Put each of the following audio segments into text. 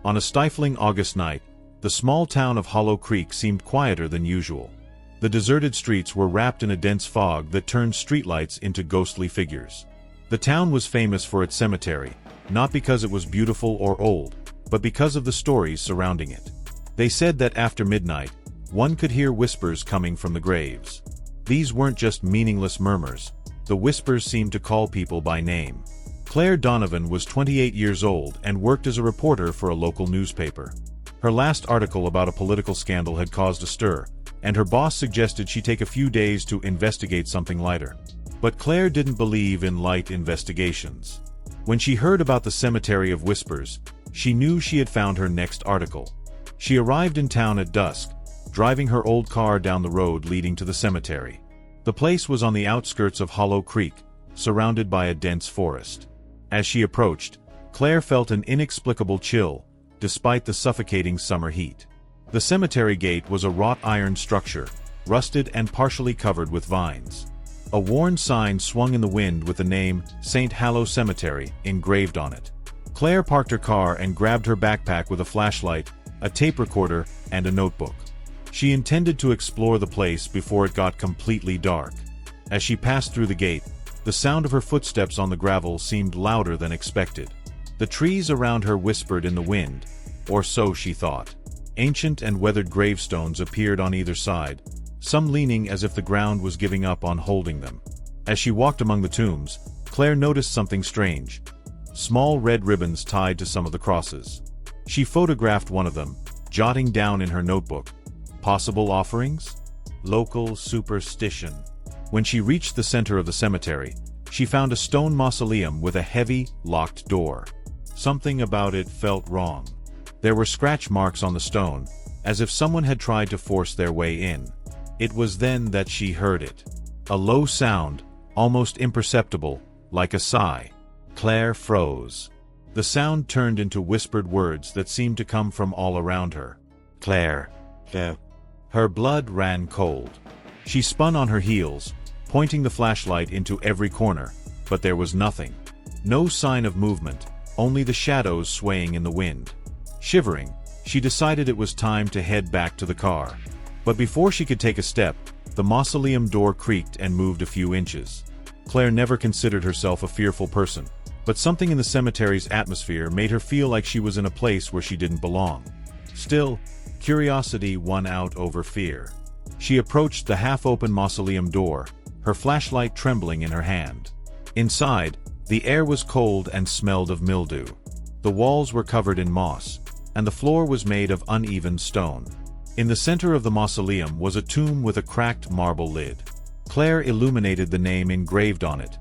On a stifling August night, the small town of Hollow Creek seemed quieter than usual. The deserted streets were wrapped in a dense fog that turned streetlights into ghostly figures. The town was famous for its cemetery, not because it was beautiful or old, but because of the stories surrounding it. They said that after midnight, one could hear whispers coming from the graves. These weren't just meaningless murmurs. The whispers seemed to call people by name. Claire Donovan was 28 years old and worked as a reporter for a local newspaper. Her last article about a political scandal had caused a stir, and her boss suggested she take a few days to investigate something lighter. But Claire didn't believe in light investigations. When she heard about the Cemetery of Whispers, she knew she had found her next article. She arrived in town at dusk, driving her old car down the road leading to the cemetery. The place was on the outskirts of Hollow Creek, surrounded by a dense forest. As she approached, Claire felt an inexplicable chill, despite the suffocating summer heat. The cemetery gate was a wrought iron structure, rusted and partially covered with vines. A worn sign swung in the wind with the name St. Hallow Cemetery engraved on it. Claire parked her car and grabbed her backpack with a flashlight, a tape recorder, and a notebook. She intended to explore the place before it got completely dark. As she passed through the gate, the sound of her footsteps on the gravel seemed louder than expected. The trees around her whispered in the wind, or so she thought. Ancient and weathered gravestones appeared on either side, some leaning as if the ground was giving up on holding them. As she walked among the tombs, Claire noticed something strange: small red ribbons tied to some of the crosses. She photographed one of them, jotting down in her notebook, "Possible offerings? Local superstition." When she reached the center of the cemetery, she found a stone mausoleum with a heavy, locked door. Something about it felt wrong. There were scratch marks on the stone, as if someone had tried to force their way in. It was then that she heard it. A low sound, almost imperceptible, like a sigh. Claire froze. The sound turned into whispered words that seemed to come from all around her. Claire. Claire. Her blood ran cold. She spun on her heels, pointing the flashlight into every corner, but there was nothing. No sign of movement, only the shadows swaying in the wind. Shivering, she decided it was time to head back to the car. But before she could take a step, the mausoleum door creaked and moved a few inches. Claire never considered herself a fearful person, but something in the cemetery's atmosphere made her feel like she was in a place where she didn't belong. Still, curiosity won out over fear. She approached the half-open mausoleum door, her flashlight trembling in her hand. Inside, the air was cold and smelled of mildew. The walls were covered in moss, and the floor was made of uneven stone. In the center of the mausoleum was a tomb with a cracked marble lid. Claire illuminated the name engraved on it: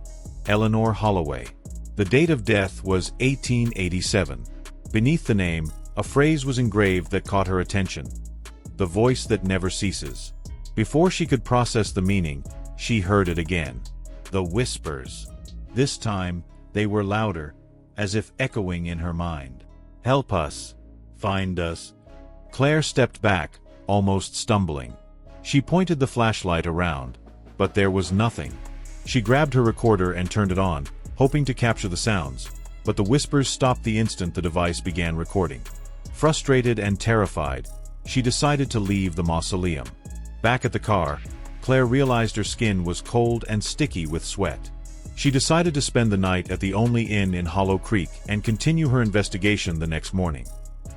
Eleanor Holloway. The date of death was 1887. Beneath the name, a phrase was engraved that caught her attention: "The voice that never ceases." Before she could process the meaning, she heard it again. The whispers. This time, they were louder, as if echoing in her mind. "Help us. Find us." Claire stepped back, almost stumbling. She pointed the flashlight around, but there was nothing. She grabbed her recorder and turned it on, hoping to capture the sounds, but the whispers stopped the instant the device began recording. Frustrated and terrified, she decided to leave the mausoleum. Back at the car, Claire realized her skin was cold and sticky with sweat. She decided to spend the night at the only inn in Hollow Creek and continue her investigation the next morning.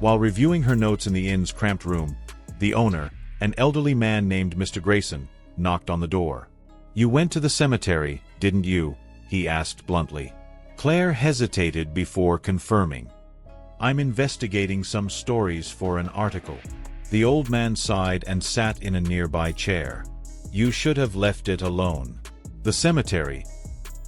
While reviewing her notes in the inn's cramped room, the owner, an elderly man named Mr. Grayson, knocked on the door. "You went to the cemetery, didn't you?" he asked bluntly. Claire hesitated before confirming. "I'm investigating some stories for an article." The old man sighed and sat in a nearby chair. "You should have left it alone. The cemetery.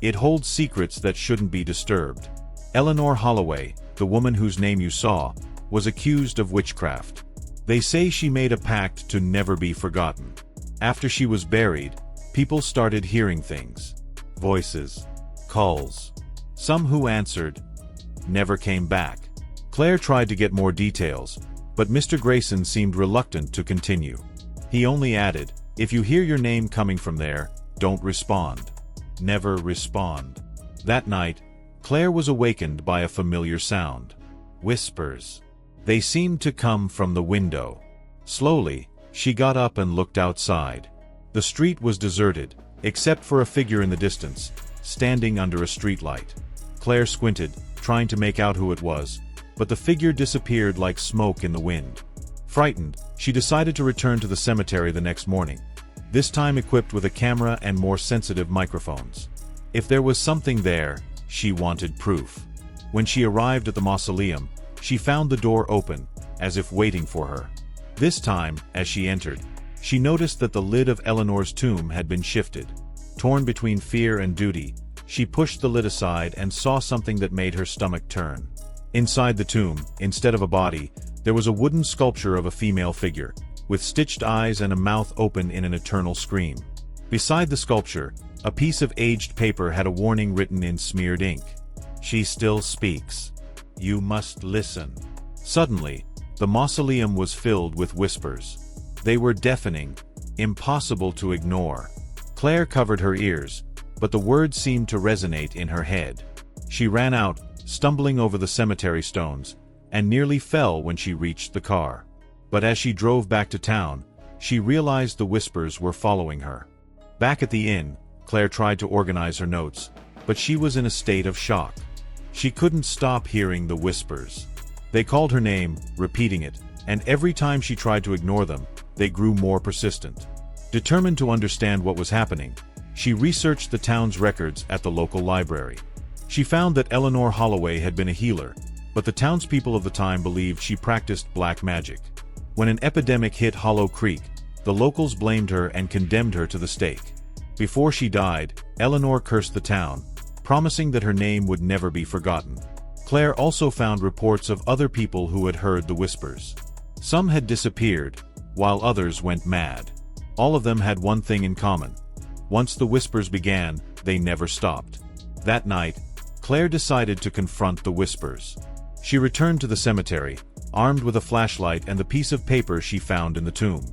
It holds secrets that shouldn't be disturbed." Eleanor Holloway, the woman whose name you saw, was accused of witchcraft. They say she made a pact to never be forgotten. After she was buried, people started hearing things. Voices. Calls. Some who answered never came back. Claire tried to get more details, but Mr. Grayson seemed reluctant to continue. He only added, "If you hear your name coming from there, don't respond. Never respond." That night, Claire was awakened by a familiar sound. Whispers. They seemed to come from the window. Slowly, she got up and looked outside. The street was deserted, except for a figure in the distance, standing under a streetlight. Claire squinted, trying to make out who it was, but the figure disappeared like smoke in the wind. Frightened, she decided to return to the cemetery the next morning, this time equipped with a camera and more sensitive microphones. If there was something there, she wanted proof. When she arrived at the mausoleum, she found the door open, as if waiting for her. This time, as she entered, she noticed that the lid of Eleanor's tomb had been shifted. Torn between fear and duty, she pushed the lid aside and saw something that made her stomach turn. Inside the tomb, instead of a body, there was a wooden sculpture of a female figure, with stitched eyes and a mouth open in an eternal scream. Beside the sculpture, a piece of aged paper had a warning written in smeared ink. "She still speaks. You must listen." Suddenly, the mausoleum was filled with whispers. They were deafening, impossible to ignore. Claire covered her ears, but the words seemed to resonate in her head. She ran out, stumbling over the cemetery stones, and nearly fell when she reached the car. But as she drove back to town, she realized the whispers were following her. Back at the inn, Claire tried to organize her notes, but she was in a state of shock. She couldn't stop hearing the whispers. They called her name, repeating it, and every time she tried to ignore them, they grew more persistent. Determined to understand what was happening, she researched the town's records at the local library. She found that Eleanor Holloway had been a healer, but the townspeople of the time believed she practiced black magic. When an epidemic hit Hollow Creek, the locals blamed her and condemned her to the stake. Before she died, Eleanor cursed the town, promising that her name would never be forgotten. Claire also found reports of other people who had heard the whispers. Some had disappeared, while others went mad. All of them had one thing in common. Once the whispers began, they never stopped. That night, Claire decided to confront the whispers. She returned to the cemetery, armed with a flashlight and the piece of paper she found in the tomb.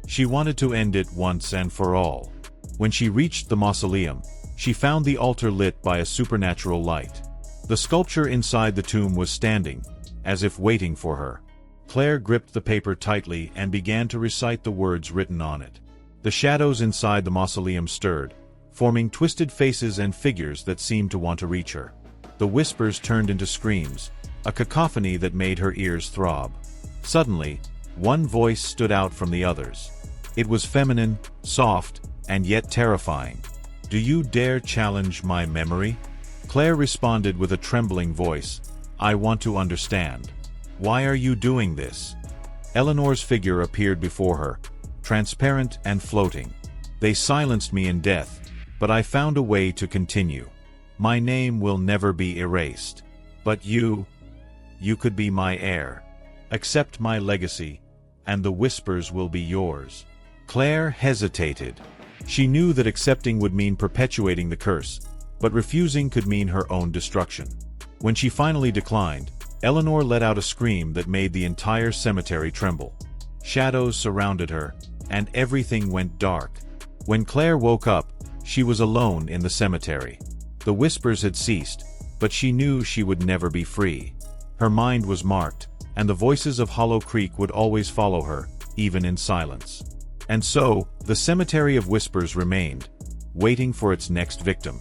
She wanted to end it once and for all. When she reached the mausoleum, she found the altar lit by a supernatural light. The sculpture inside the tomb was standing, as if waiting for her. Claire gripped the paper tightly and began to recite the words written on it. The shadows inside the mausoleum stirred, forming twisted faces and figures that seemed to want to reach her. The whispers turned into screams, a cacophony that made her ears throb. Suddenly, one voice stood out from the others. It was feminine, soft, and yet terrifying. "Do you dare challenge my memory?" Claire responded with a trembling voice. "I want to understand. Why are you doing this?" Eleanor's figure appeared before her, transparent and floating. "They silenced me in death, but I found a way to continue. My name will never be erased. But you could be my heir. Accept my legacy, and the whispers will be yours." Claire hesitated. She knew that accepting would mean perpetuating the curse, but refusing could mean her own destruction. When she finally declined, Eleanor let out a scream that made the entire cemetery tremble. Shadows surrounded her, and everything went dark. When Claire woke up, she was alone in the cemetery. The whispers had ceased, but she knew she would never be free. Her mind was marked, and the voices of Hollow Creek would always follow her, even in silence. And so, the Cemetery of Whispers remained, waiting for its next victim.